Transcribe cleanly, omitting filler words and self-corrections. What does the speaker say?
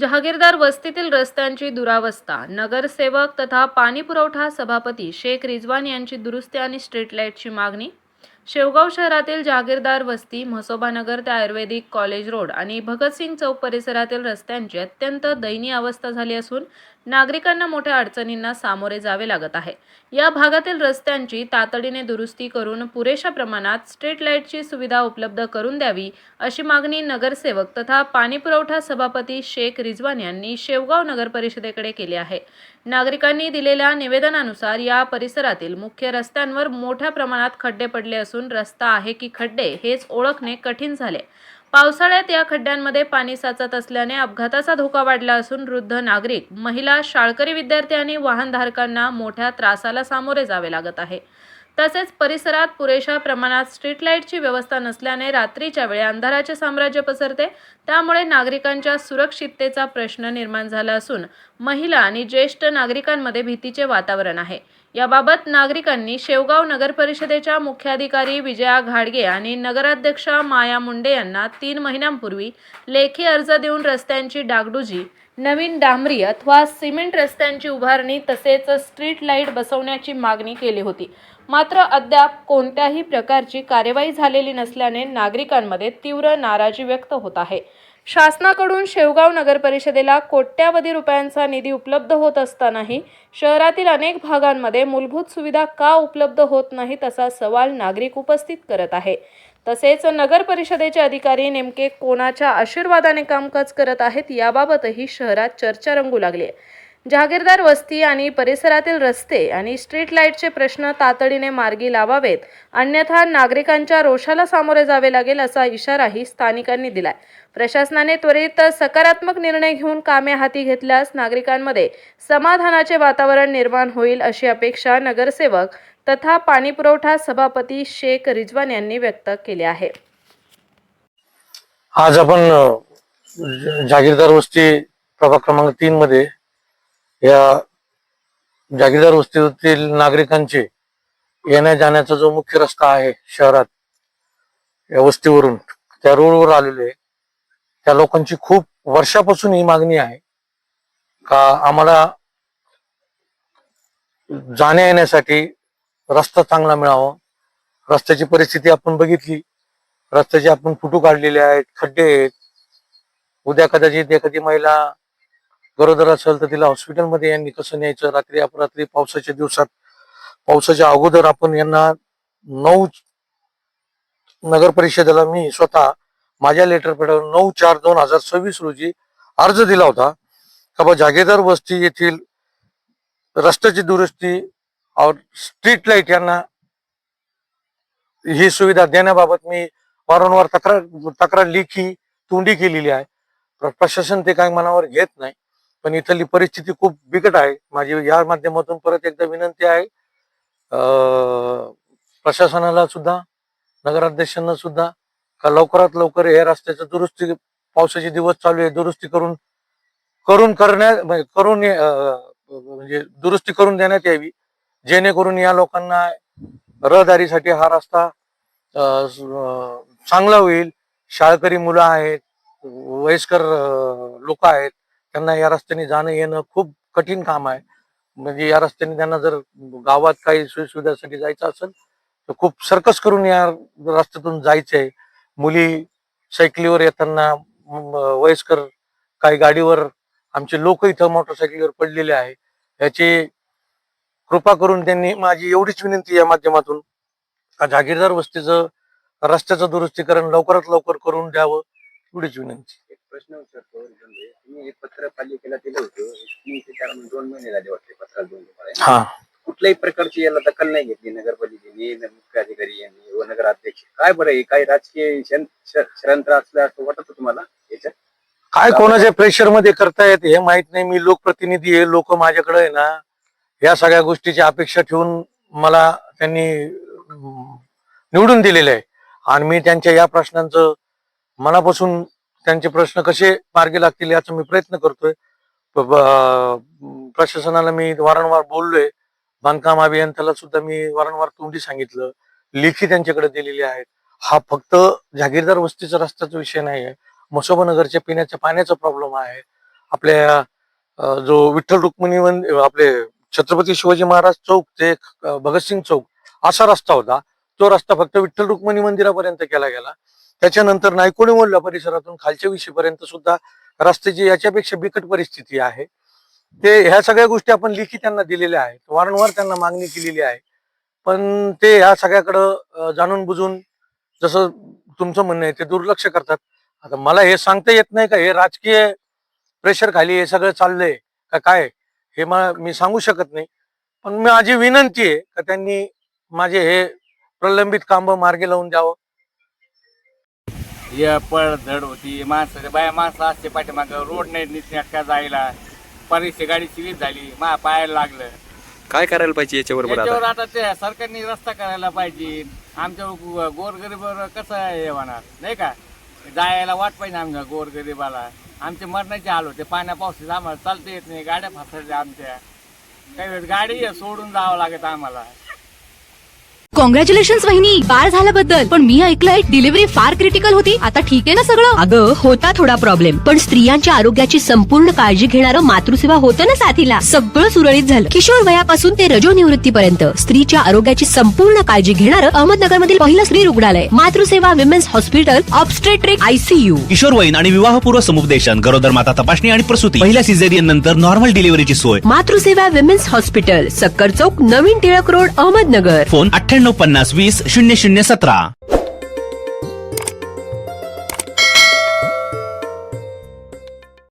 जहागीरदार वस्तीतील रस्त्यांची दुरावस्था, नगरसेवक तथा पाणीपुरवठा सभापती शेख रिजवान यांची दुरुस्ती आणि स्ट्रीट लाईटची मागणी. शेवगाव शहरातील जहागीरदार वस्ती, म्हसोबानगर ते आयुर्वेदिक कॉलेज रोड आणि भगतसिंग चौक परिसरातील रस्त्यांची अत्यंत दयनीय अवस्था झाली असून नागरिकांना मोठ्या अडचणींना सामोरे जावे लागत आहे. या भागातील रस्त्यांची तातडीने दुरुस्ती करून पुरेशा प्रमाणात स्ट्रीट लाईटची सुविधा उपलब्ध करून द्यावी, अशी मागणी नगरसेवक तथा पाणीपुरवठा सभापती शेख रिजवान यांनी शेवगाव नगर परिषदेकडे केली आहे. नागरिकांनी दिलेल्या निवेदनानुसार या परिसरातील मुख्य रस्त्यांवर मोठ्या प्रमाणात खड्डे पडले असून रस्ता आहे की खड्डे हेच ओळखणे कठीण झाले. पावसाळ्यात या खड्ड्यांमध्ये पाणी साचत असल्याने अपघाताचा धोका वाढला असून वृद्ध नागरिक, महिला, शाळकरी विद्यार्थी आणि वाहनधारकांना मोठ्या त्रासाला सामोरे जावे लागत आहे. तसेच परिसरात पुरेशा प्रमाणात स्ट्रीट लाईटची व्यवस्था नसल्याने रात्रीच्या वेळी अंधाराचे साम्राज्य पसरते. त्यामुळे नागरिकांच्या सुरक्षिततेचा प्रश्न निर्माण झाला असून महिला आणि ज्येष्ठ नागरिकांमध्ये भीतीचे वातावरण आहे. याबाबत नागरिकांनी शेवगाव नगर परिषदेच्या मुख्याधिकारी विजया घाडगे आणि नगराध्यक्षा माया मुंडे यांना 3 महिन्यांपूर्वी लेखी अर्ज देऊन रस्त्यांची डागडुजी, नवीन डांबरी अथवा सिमेंट रस्त्यांची उभारणी तसेच स्ट्रीट लाईट बसवण्याची मागणी केली होती. मात्र अद्याप कोणत्याही प्रकारची कार्यवाही झालेली नसल्याने नागरिकांमध्ये तीव्र नाराजी व्यक्त होत आहे. शासनाकडून शेवगाव नगर परिषदेला कोट्यावधी रुपयांचा निधी उपलब्ध होत असतानाही शहरातील अनेक भागांमध्ये मूलभूत सुविधा का उपलब्ध होत नाहीत असा सवाल नागरिक उपस्थित करत आहे. तसेच नगर परिषदेचे अधिकारी नेमके कोणाच्या आशीर्वादाने कामकाज करत आहेत याबाबतही शहरात चर्चा रंगू लागली आहे. जहागीरदार वस्ती आणि परिसरातील रस्ते आणि स्ट्रीट लाईटचे प्रश्न तातडीने मार्गी लावावेत, अन्यथा नागरिकांच्या रोषाला सामोरे जावे लागेल असा इशाराही स्थानिकांनी दिलाय. प्रशासनाने त्वरित सकारात्मक निर्णय घेऊन कामे हाती घेतल्यास नागरिकांमध्ये समाधानाचे वातावरण निर्माण होईल अशी अपेक्षा नगरसेवक तथा पाणीपुरवठा सभापती शेख रिजवान यांनी व्यक्त केली आहे. आज आपण जहागीरदार वस्ती प्रभाग क्रमांक 3 मध्ये या जहागीरदार वस्तीतील नागरिकांचे येण्या जाण्याचा जो मुख्य रस्ता आहे शहरात, या वस्तीवरून त्या रोडवर आलेले त्या लोकांची खूप वर्षापासून ही मागणी आहे का आम्हाला जाण्या येण्यासाठी रस्ता चांगला मिळावा. रस्त्याची परिस्थिती आपण बघितली, रस्त्याचे आपण फोटो काढलेले आहेत, खड्डे आहेत. उद्या कदाचित एखादी महिला गरोदर असेल तर तिला हॉस्पिटलमध्ये यांनी कसं न्यायचं, रात्री अपरात्री पावसाच्या दिवसात, पावसाच्या अगोदर आपण यांना 9 नगर परिषदेला मी स्वतः माझ्या लेटर पॅडवर 9/4/2026 रोजी अर्ज दिला होता का बा जहागीरदार वस्ती येथील रस्त्याची दुरुस्ती और स्ट्रीट लाईट यांना ही सुविधा देण्याबाबत मी वारंवार तक्रार लेखी तोंडी केलेली आहे. प्रशासन ते काही मनावर घेत नाही. पण इथली परिस्थिती खूप बिकट आहे. माझी या माध्यमातून परत एकदा विनंती आहे प्रशासनाला सुद्धा, नगराध्यक्षांना सुद्धा, का लवकरात लवकर या रस्त्याचं दुरुस्ती, पावसाचे दिवस चालू आहे, दुरुस्ती म्हणजे दुरुस्ती करून देण्यात यावी, जेणेकरून या लोकांना रहदारीसाठी हा रस्ता चांगला होईल. शाळकरी मुलं आहेत, वयस्कर लोक आहेत, त्यांना या रस्त्याने जाणं येणं खूप कठीण काम आहे. म्हणजे या रस्त्याने त्यांना जर गावात काही सोयीसुविधासाठी जायचं असेल तर खूप सर्कस करून या रस्त्यातून जायचंय. मुली सायकलीवर येताना, वयस्कर काही गाडीवर, आमचे लोक इथं मोटरसायकलीवर पडलेले आहे. याची कृपा करून त्यांनी, माझी एवढीच विनंती या माध्यमातून, जहागीरदार वस्तीचं रस्त्याचं दुरुस्तीकरण लवकरात लवकर करून द्यावं, एवढीच विनंती. एक प्रश्न विचारतो. तुम्ही एक पत्र पालिकेला दिलं होतं, 3 ते 4 2 महिने झाले वाटते पत्राला देऊन. हा, कुठल्याही प्रकारची याला दखल नाही घेतली नगरपालिकेने, मुख्य अधिकारी यांनी व नगराध्यक्ष. काय बरं आहे, काही राजकीय षडयंत्र असलं असं वाटत तुम्हाला याच्यात? काय कोणाच्या प्रेशर मध्ये करतायत हे माहित नाही. मी लोकप्रतिनिधी आहे, लोक माझ्याकडे आहे ना या सगळ्या गोष्टीची अपेक्षा ठेवून मला त्यांनी निवडून दिलेलं आहे आणि मी त्यांच्या या प्रश्नांचं मनापासून, त्यांचे प्रश्न कसे मार्गी लागतील याचा मी प्रयत्न करतोय. प्रशासनाला मी वारंवार बोललोय, बांधकाम अभियंत्याला सुद्धा मी वारंवार तोंडी सांगितलं, लेखी त्यांच्याकडे दिलेली आहेत. हा फक्त जहागीरदार वस्तीचा रस्त्याचा विषय नाही आहे, म्हसोबानगरच्या पिण्याच्या पाण्याचा प्रॉब्लेम आहे. आपल्या जो विठ्ठल रुक्मिणी आपले छत्रपती शिवाजी महाराज चौक ते भगतसिंग चौक असा रस्ता होता. तो रस्ता फक्त विठ्ठल रुक्मिणी मंदिरापर्यंत केला गेला. त्याच्यानंतर नायकोणी मोहल्ला परिसरातून खालच्या विशीपर्यंत सुद्धा रस्त्याची याच्यापेक्षा बिकट परिस्थिती आहे. ह्या सगळ्या गोष्टी आपण लिखी त्यांना दिलेल्या आहेत, वारंवार त्यांना मागणी केलेली आहे. पण ते ह्या सगळ्याकडं जाणून बुजून जसं तुमचं म्हणणं आहे ते दुर्लक्ष करतात. आता मला हे सांगता येत नाही का हे राजकीय प्रेशर खाली हे सगळं चाललंय का काय, हे मी सांगू शकत नाही. पण माझी विनंती आहे का त्यांनी माझे हे प्रलंबित काम मार्गी लावून द्यावं. पळ धड होती, माणसं बाया माणसं असते पाठीमाग, रोड नाही नीटनेटका जायला, परीक्षे गाडी सिरीज झाली, मा पायाला लागलं. काय करायला पाहिजे याच्यावर बरं त्याच्यावर आता? आता ते सरकारने रस्ता करायला पाहिजे. आमच्या गोरगरीबावर कसं हे होणार नाही का, जायला वाट पाहिजे आमच्या गोरगरीबाला. आमचे मरणाचे हाल होते, पाण्या पावसाचं आम्हाला चालता येत नाही, गाड्या फासल्या आमच्या, काही वेळेस गाडी सोडून जावं लागत आम्हाला. कॉंग्रॅच्युलेशन वहिनी, बाळ झाल्याबद्दल. पण मी ऐकलंय डिलिव्हरी फार क्रिटिकल होती. आता ठीक आहे ना सगळं? अगं होता थोडा प्रॉब्लेम, पण स्त्रियांच्या आरोग्याची संपूर्ण काळजी घेणारं मातृसेवा होतं ना साथीला. सगळं सुरळीत झालं. किशोर वयापासून ते रजोनिवृत्तीपर्यंत स्त्रीच्या आरोग्याची संपूर्ण काळजी घेणारं अहमदनगर मधील पहिलं स्त्री रुग्णालय Matruseva women's hospital, obstetric ICU. किशोरवयीन आणि विवाहपूर्व समुपदेशन, गरोदर माता तपासणी आणि प्रसूती, पहिल्या सिझेरियन नंतर नॉर्मल डिलिव्हरीची सोय. मातृसेवा विमेन्स हॉस्पिटल, सक्कर चौक, नवीन टिळक रोड, अहमदनगर. फोन 9850 20 0017.